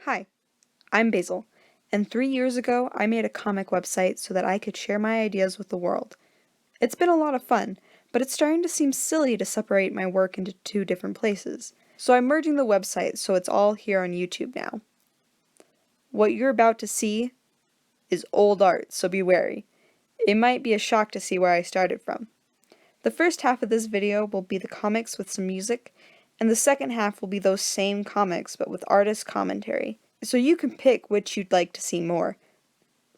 Hi, I'm Basil, and 3 years ago I made a comic website so that I could share my ideas with the world. It's been a lot of fun, but it's starting to seem silly to separate my work into two different places, so I'm merging the website so it's all here on YouTube now. What you're about to see is old art, so be wary. It might be a shock to see where I started from. The first half of this video will be the comics with some music, and the second half will be those same comics but with artist commentary, so you can pick which you'd like to see more.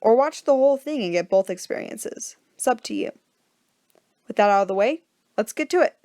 Or watch the whole thing and get both experiences. It's up to you. With that out of the way, let's get to it.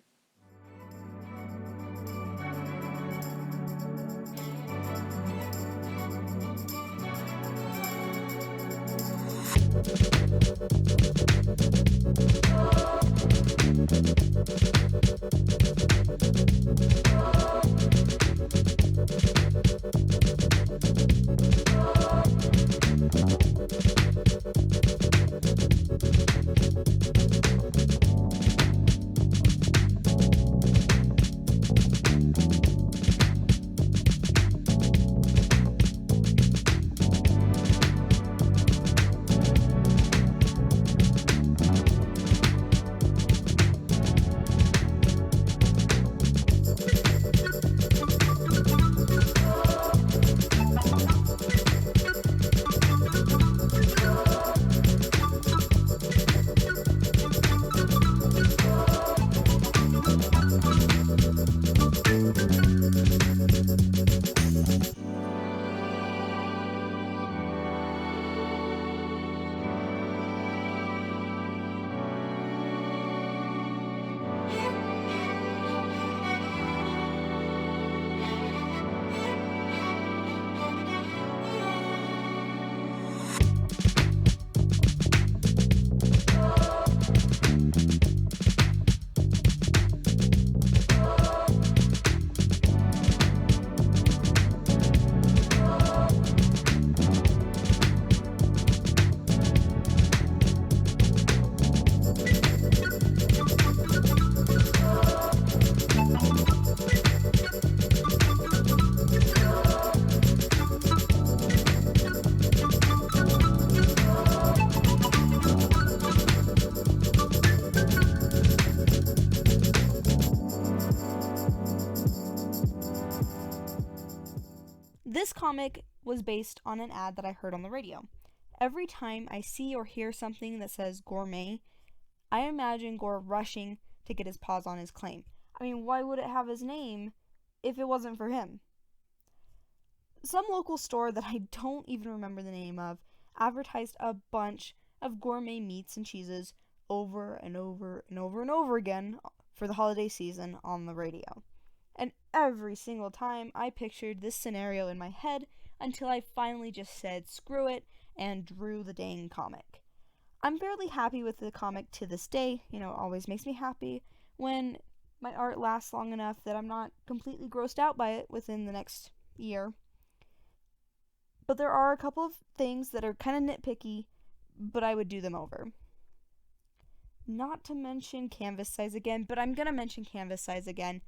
This comic was based on an ad that I heard on the radio. Every time I see or hear something that says gourmet, I imagine Gore rushing to get his paws on his claim. I mean, why would it have his name if it wasn't for him? Some local store that I don't even remember the name of advertised a bunch of gourmet meats and cheeses over and over and over and over again for the holiday season on the radio. And every single time I pictured this scenario in my head until I finally just said screw it and drew the dang comic. I'm fairly happy with the comic to this day. It always makes me happy when my art lasts long enough that I'm not completely grossed out by it within the next year. But there are a couple of things that are kind of nitpicky, but I would do them over. Not to mention canvas size again, but I'm going to mention canvas size again.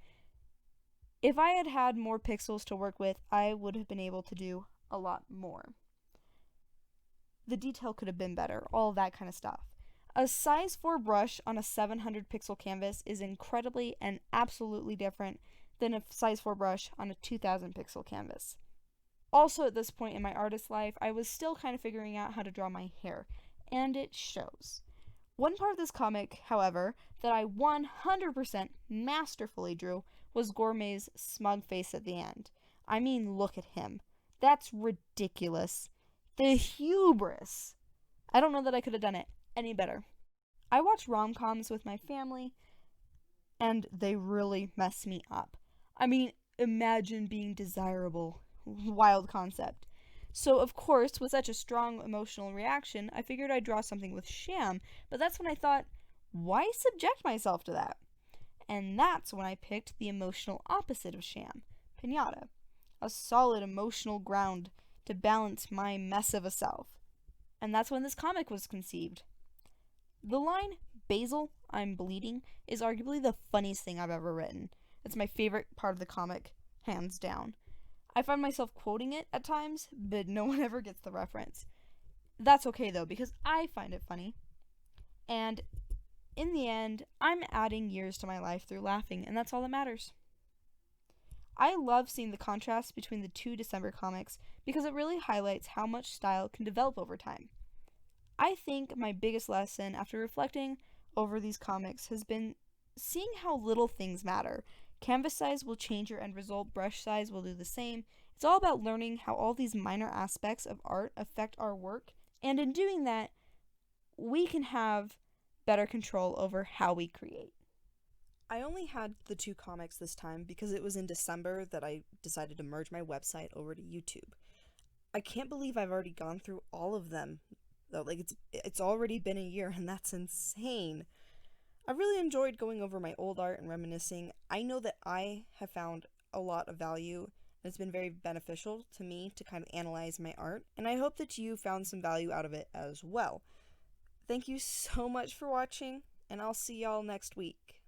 If I had had more pixels to work with, I would have been able to do a lot more. The detail could have been better, all that kind of stuff. A size 4 brush on a 700 pixel canvas is incredibly and absolutely different than a size 4 brush on a 2000 pixel canvas. Also, at this point in my artist life, I was still kind of figuring out how to draw my hair, and it shows. One part of this comic, however, that I 100% masterfully drew was Gourmet's smug face at the end. I mean, look at him. That's ridiculous. The hubris. I don't know that I could have done it any better. I watch rom-coms with my family, and they really mess me up. I mean, imagine being desirable. Wild concept. So, of course, with such a strong emotional reaction, I figured I'd draw something with sham, but that's when I thought, why subject myself to that? And that's when I picked the emotional opposite of sham, piñata. A solid emotional ground to balance my mess of a self. And that's when this comic was conceived. The line, Basil, I'm bleeding, is arguably the funniest thing I've ever written. It's my favorite part of the comic, hands down. I find myself quoting it at times, but no one ever gets the reference. That's okay though, because I find it funny. And in the end, I'm adding years to my life through laughing, and that's all that matters. I love seeing the contrast between the two December comics because it really highlights how much style can develop over time. I think my biggest lesson after reflecting over these comics has been seeing how little things matter. Canvas size will change your end result, brush size will do the same. It's all about learning how all these minor aspects of art affect our work, and in doing that, we can have better control over how we create. I only had the two comics this time because it was in December that I decided to merge my website over to YouTube. I can't believe I've already gone through all of them. Though, like it's already been a year and that's insane. I really enjoyed going over my old art and reminiscing. I know that I have found a lot of value and it's been very beneficial to me to kind of analyze my art, and I hope that you found some value out of it as well. Thank you so much for watching, and I'll see y'all next week.